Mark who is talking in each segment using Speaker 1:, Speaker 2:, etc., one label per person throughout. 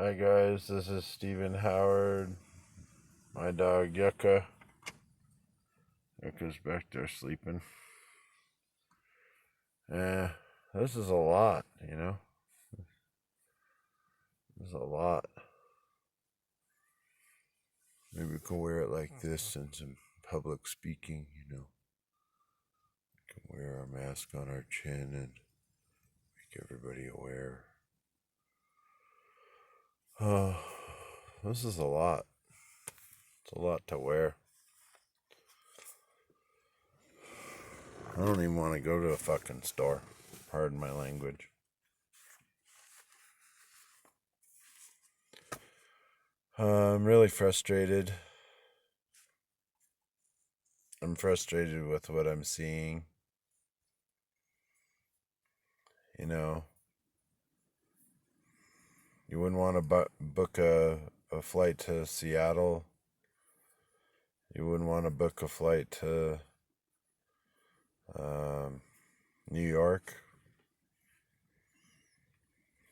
Speaker 1: Hi guys, this is Stephen Howard. My dog Yucca. Yucca's back there sleeping. This is a lot, you know? This is a lot. Maybe we can wear it like this in some public speaking, you know? We can wear our mask on our chin and make everybody aware. Oh, this is a lot. It's a lot to wear. I don't even want to go to a fucking store. Pardon my language. I'm really frustrated. I'm frustrated with what I'm seeing. You know, you wouldn't want to book a flight to Seattle. You wouldn't want to book a flight to um, New York.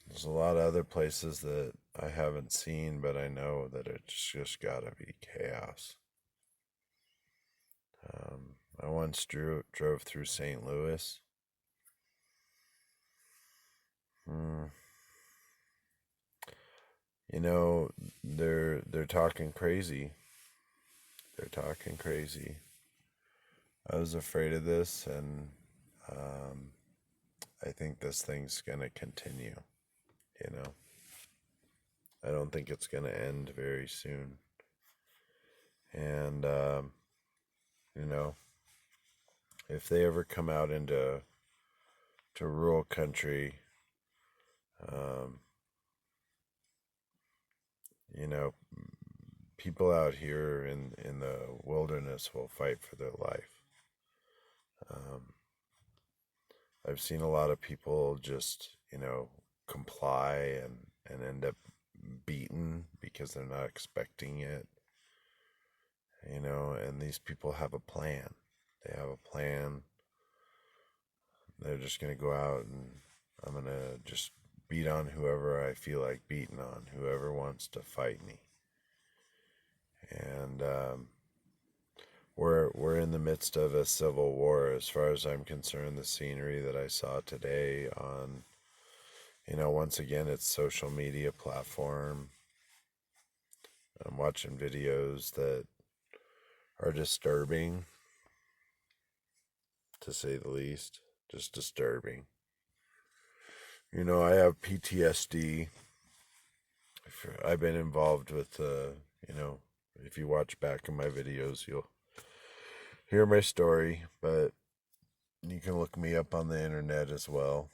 Speaker 1: There's a lot of other places that I haven't seen, but I know that it's just gotta be chaos. I once drove through St. Louis. You know, they're talking crazy. They're talking crazy. I was afraid of this, and um, I think this thing's gonna continue. You know, I don't think it's gonna end very soon. And you know, if they ever come out into rural country, um, you know, people out here in the wilderness will fight for their life. Um, I've seen a lot of people just, comply and end up beaten because they're not expecting it, and these people have a plan. They have a plan. They're just going to go out and I'm going to just beat on whoever I feel like beating on, whoever wants to fight me. And we're in the midst of a civil war. As far as I'm concerned, the scenery that I saw today on, once again, it's social media platform. I'm watching videos that are disturbing, to say the least. Just disturbing. I have PTSD. I've been involved with, if you watch back in my videos, you'll hear my story, but you can look me up on the internet as well.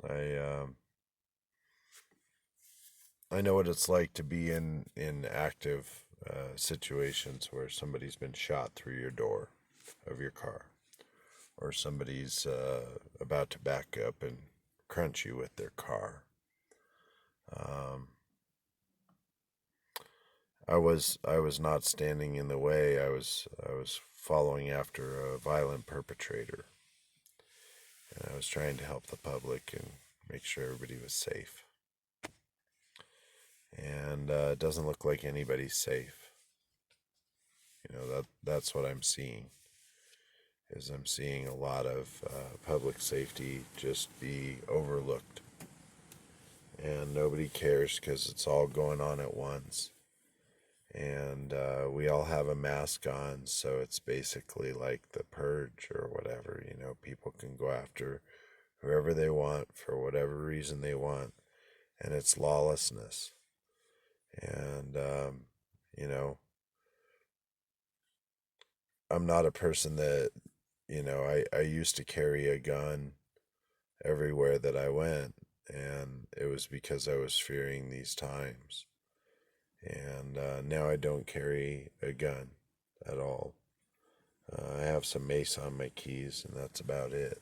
Speaker 1: I know what it's like to be in active situations where somebody's been shot through your door of your car, or somebody's about to back up and crunch you with their car. I was not standing in the way. I was following after a violent perpetrator, and I was trying to help the public and make sure everybody was safe. And it doesn't look like anybody's safe. That's what I'm seeing. Is I'm seeing a lot of public safety just be overlooked, and nobody cares because it's all going on at once. And we all have a mask on, so it's basically like the purge or whatever. People can go after whoever they want for whatever reason they want, and it's lawlessness. And I'm not a person that, I used to carry a gun everywhere that I went, and it was because I was fearing these times. And now I don't carry a gun at all. I have some mace on my keys, and that's about it.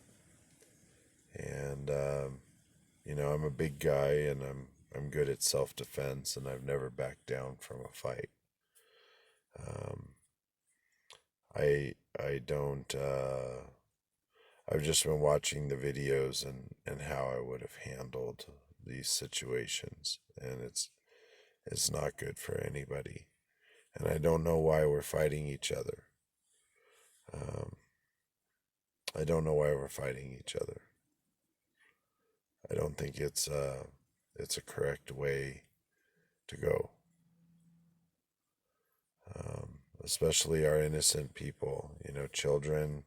Speaker 1: And I'm a big guy, and I'm good at self-defense, and I've never backed down from a fight. Um, I don't. I've just been watching the videos and how I would have handled these situations, and It's not good for anybody. And I don't know why we're fighting each other. Um, I don't know why we're fighting each other. I don't think it's a correct way to go. Especially our innocent people, children.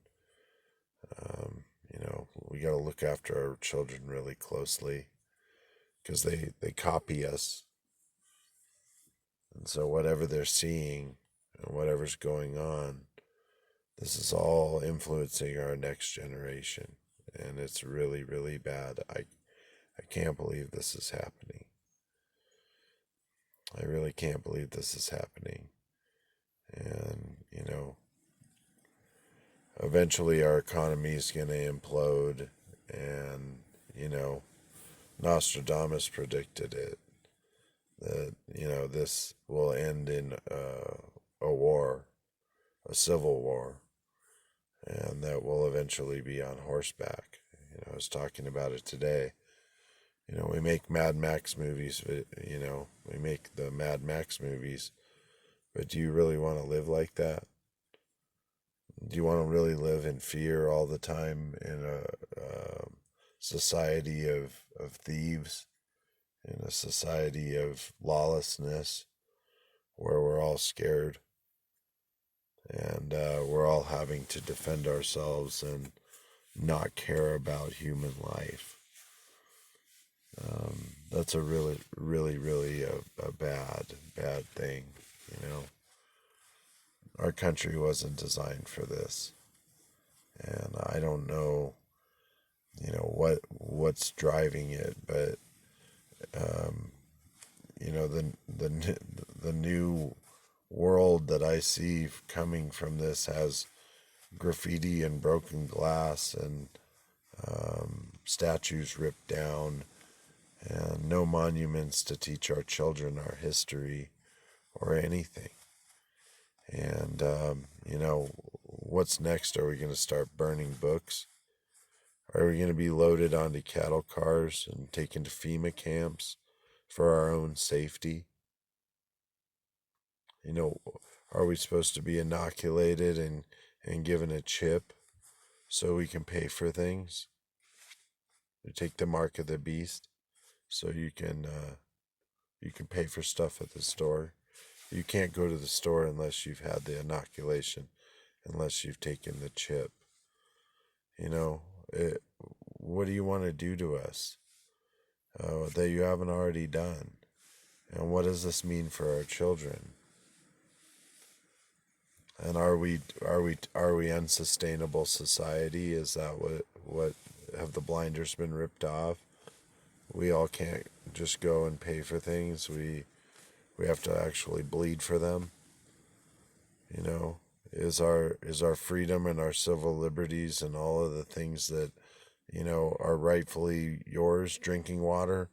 Speaker 1: We got to look after our children really closely because they copy us. And so whatever they're seeing and whatever's going on, this is all influencing our next generation. And it's really, really bad. I can't believe this is happening. I really can't believe this is happening. And, eventually our economy is going to implode. And, Nostradamus predicted it, that, this will end in a war, a civil war, and that will eventually be on horseback. I was talking about it today. We make Mad Max movies, we make the Mad Max movies, but do you really want to live like that? Do you want to really live in fear all the time in a society of thieves, in a society of lawlessness, where we're all scared and we're all having to defend ourselves and not care about human life? That's a really, really, really a bad thing. You know, our country wasn't designed for this, and I don't know, what's driving it, but um, the new world that I see coming from this has graffiti and broken glass and statues ripped down and no monuments to teach our children our history or anything. And, what's next? Are we going to start burning books? Are we going to be loaded onto cattle cars and taken to FEMA camps for our own safety? You know, are we supposed to be inoculated and given a chip so we can pay for things? You take the mark of the beast so you can pay for stuff at the store. You can't go to the store unless you've had the inoculation, unless you've taken the chip. You know, what do you want to do to us that you haven't already done? And what does this mean for our children? And are we unsustainable society? Is that what have the blinders been ripped off? We all can't just go and pay for things. We have to actually bleed for them. You know, is our freedom and our civil liberties and all of the things that are rightfully yours, drinking water,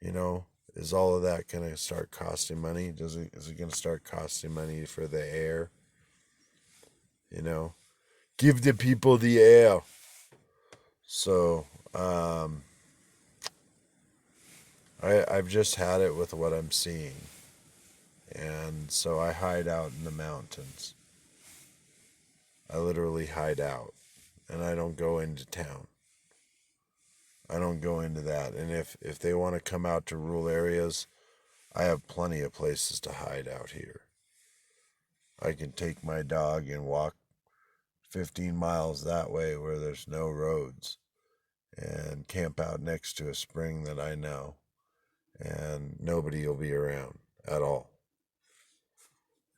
Speaker 1: you know, is all of that going to start costing money? Is it going to start costing money for the air? You know, give the people the air. So, I've just had it with what I'm seeing. And so I hide out in the mountains. I literally hide out. And I don't go into town. I don't go into that. And if they want to come out to rural areas, I have plenty of places to hide out here. I can take my dog and walk 15 miles that way where there's no roads and camp out next to a spring that I know, and nobody will be around at all.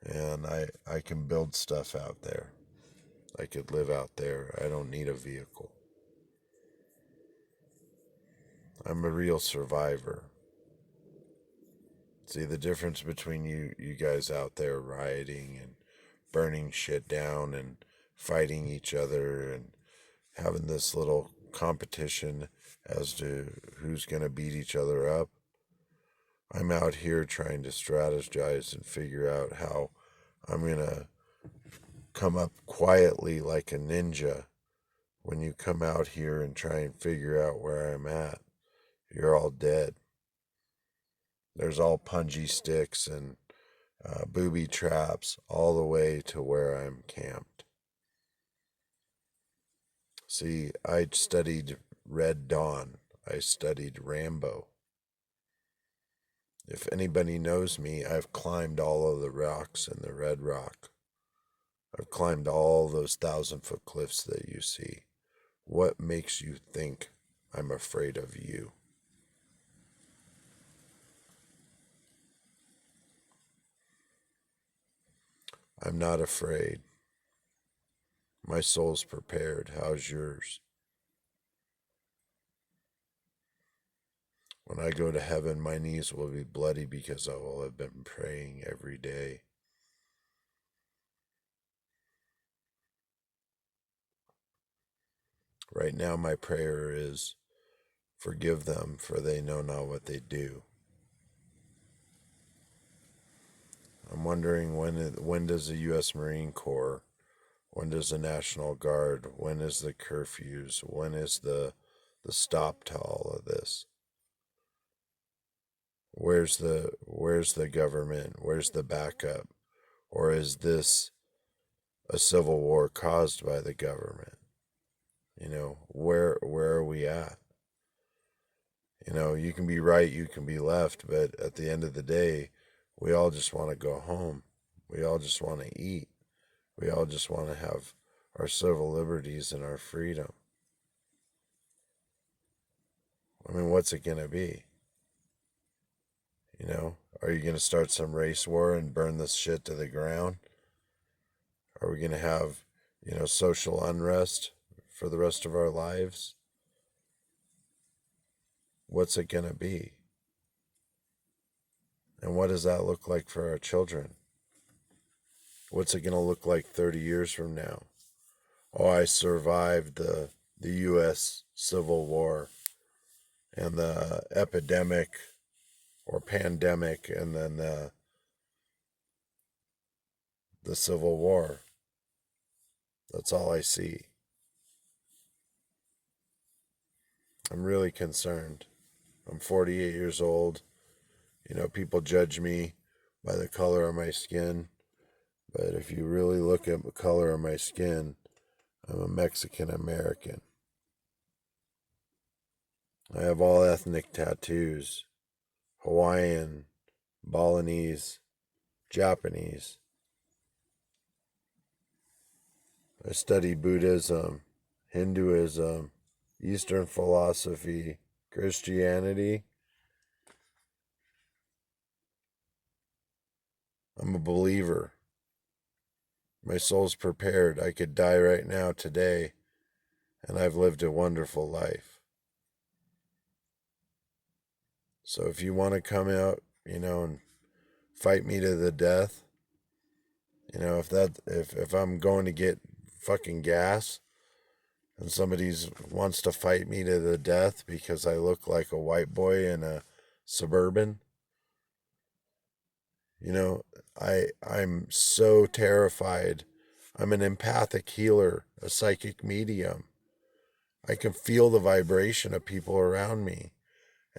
Speaker 1: And I can build stuff out there. I could live out there. I don't need a vehicle. I'm a real survivor. See the difference between you guys out there rioting and burning shit down and fighting each other and having this little competition as to who's going to beat each other up. I'm out here trying to strategize and figure out how I'm going to come up quietly like a ninja. When you come out here and try and figure out where I'm at, you're all dead. There's all punji sticks and booby traps all the way to where I'm camped. See, I studied Red Dawn. I studied Rambo. If anybody knows me, I've climbed all of the rocks in the Red Rock. I've climbed all those 1,000-foot cliffs that you see. What makes you think I'm afraid of you? I'm not afraid. My soul's prepared. How's yours? When I go to heaven, my knees will be bloody because I will have been praying every day. Right now, my prayer is, forgive them, for they know not what they do. I'm wondering when does the U.S. Marine Corps, when does the National Guard, when is the curfews, when is the stop to all of this? Where's the government? Where's the backup? Or is this a civil war caused by the government? Where are we at? You can be right, you can be left, but at the end of the day, we all just want to go home. We all just want to eat. We all just want to have our civil liberties and our freedom. I mean, what's it going to be? Are you going to start some race war and burn this shit to the ground? Are we going to have, social unrest for the rest of our lives? What's it going to be? And what does that look like for our children? What's it going to look like 30 years from now? Oh, I survived the U.S. Civil War and the epidemic or pandemic and then the Civil War. That's all I see. I'm really concerned. I'm 48 years old. People judge me by the color of my skin. But if you really look at the color of my skin, I'm a Mexican American. I have all ethnic tattoos: Hawaiian, Balinese, Japanese. I study Buddhism, Hinduism, Eastern philosophy, Christianity. I'm a believer. My soul's prepared. I could die right now today, and I've lived a wonderful life. So if you want to come out, and fight me to the death, if I'm going to get fucking gas and somebody wants to fight me to the death because I look like a white boy in a Suburban, I'm so terrified. I'm an empathic healer, a psychic medium. I can feel the vibration of people around me,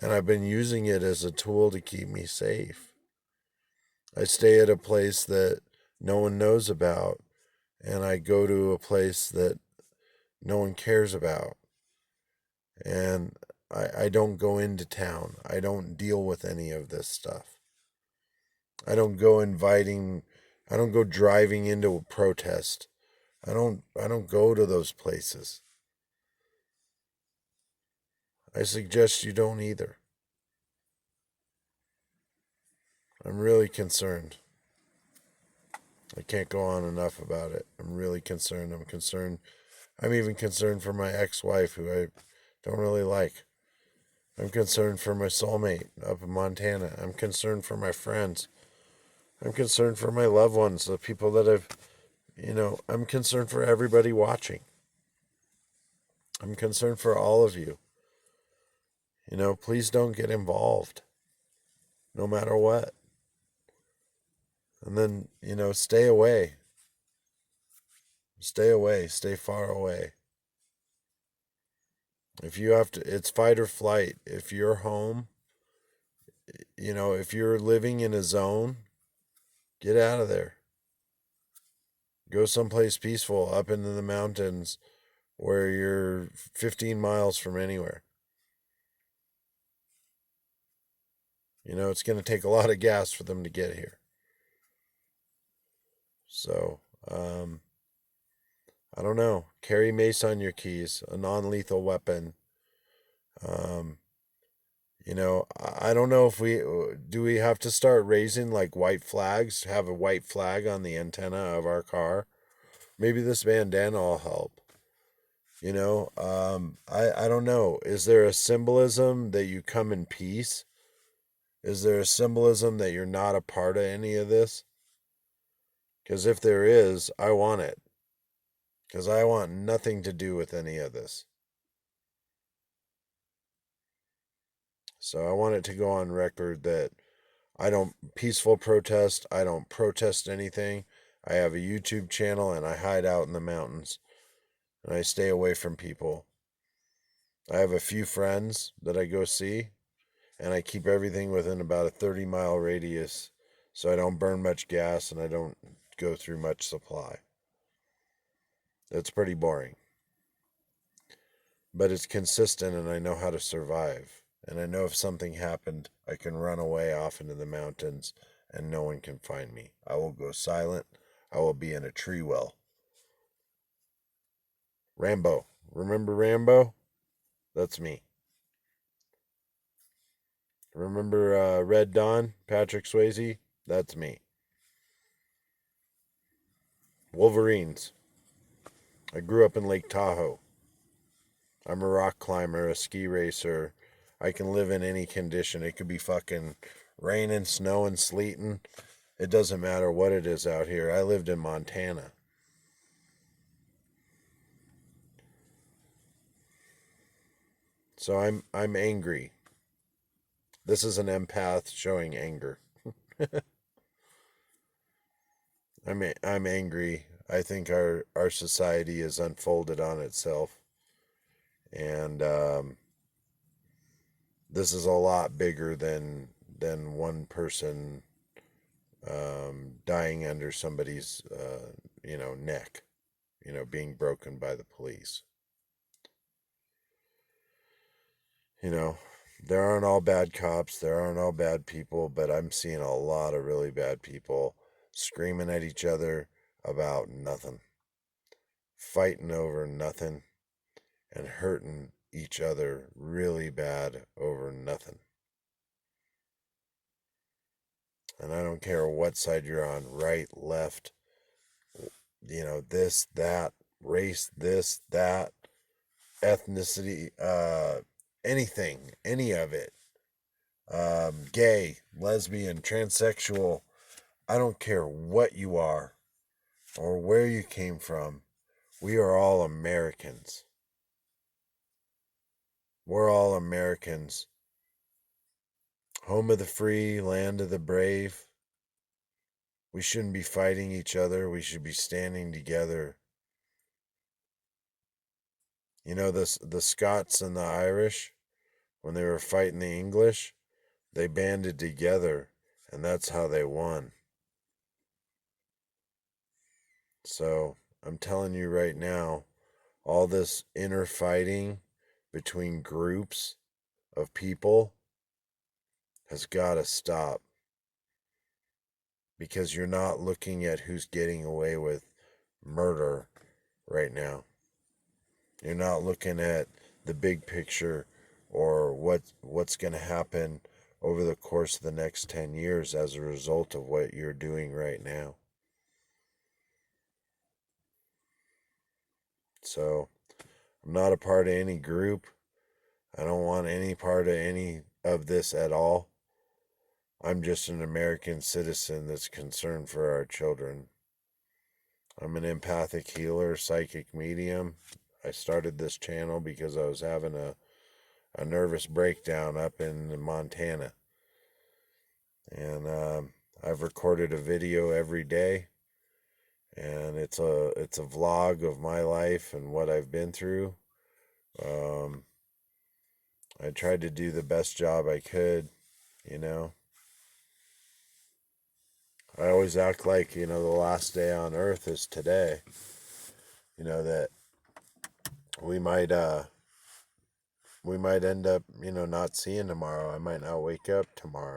Speaker 1: and I've been using it as a tool to keep me safe. I stay at a place that no one knows about, and I go to a place that no one cares about. And I don't go into town. I don't deal with any of this stuff. I don't go driving into a protest. I don't go to those places. I suggest you don't either. I'm really concerned. I can't go on enough about it. I'm really concerned. I'm concerned. I'm even concerned for my ex-wife, who I don't really like. I'm concerned for my soulmate up in Montana. I'm concerned for my friends. I'm concerned for my loved ones, the people that I'm concerned for everybody watching. I'm concerned for all of you. Please don't get involved, no matter what. And then, stay away. Stay away. Stay far away. If you have to, it's fight or flight. If you're home, if you're living in a zone, get out of there. Go someplace peaceful up into the mountains where you're 15 miles from anywhere. It's going to take a lot of gas for them to get here. So, I don't know. Carry mace on your keys, a non lethal weapon. Um, I don't know if we have to start raising like white flags, have a white flag on the antenna of our car. Maybe this bandana will help. I don't know. Is there a symbolism that you come in peace? Is there a symbolism that you're not a part of any of this? Because if there is, I want it. Because I want nothing to do with any of this. So I want it to go on record that I don't peaceful protest. I don't protest anything. I have a YouTube channel and I hide out in the mountains and I stay away from people. I have a few friends that I go see and I keep everything within about a 30-mile radius so I don't burn much gas and I don't go through much supply. It's pretty boring. But it's consistent and I know how to survive. And I know if something happened, I can run away off into the mountains and no one can find me. I will go silent. I will be in a tree well. Rambo. Remember Rambo? That's me. Remember Red Dawn? Patrick Swayze? That's me. Wolverines. I grew up in Lake Tahoe. I'm a rock climber, a ski racer. I can live in any condition. It could be fucking raining, snowing, sleeting. It doesn't matter what it is out here. I lived in Montana. So I'm angry. This is an empath showing anger. I'm angry. I think our society is unfolded on itself, and this is a lot bigger than one person dying under somebody's neck, being broken by the police. You know, there aren't all bad cops, there aren't all bad people, but I'm seeing a lot of really bad people screaming at each other about nothing, fighting over nothing, and hurting each other really bad over nothing. And I don't care what side you're on, right, left, this, that, race, this, that, ethnicity, anything, any of it, gay, lesbian, transsexual. I don't care what you are or where you came from. We are all Americans. We're all Americans. Home of the free, land of the brave. We shouldn't be fighting each other. We should be standing together. The Scots and the Irish, when they were fighting the English, they banded together, and that's how they won. So I'm telling you right now, all this inner fighting between groups of people has got to stop because you're not looking at who's getting away with murder right now. You're not looking at the big picture or what's going to happen over the course of the next 10 years as a result of what you're doing right now. So, I'm not a part of any group. I don't want any part of any of this at all. I'm just an American citizen that's concerned for our children. I'm an empathic healer, psychic medium. I started this channel because I was having a nervous breakdown up in Montana. And I've recorded a video every day. And it's a vlog of my life and what I've been through. I tried to do the best job I could, you know. I always act like, the last day on earth is today. That we might we might end up, not seeing tomorrow. I might not wake up tomorrow.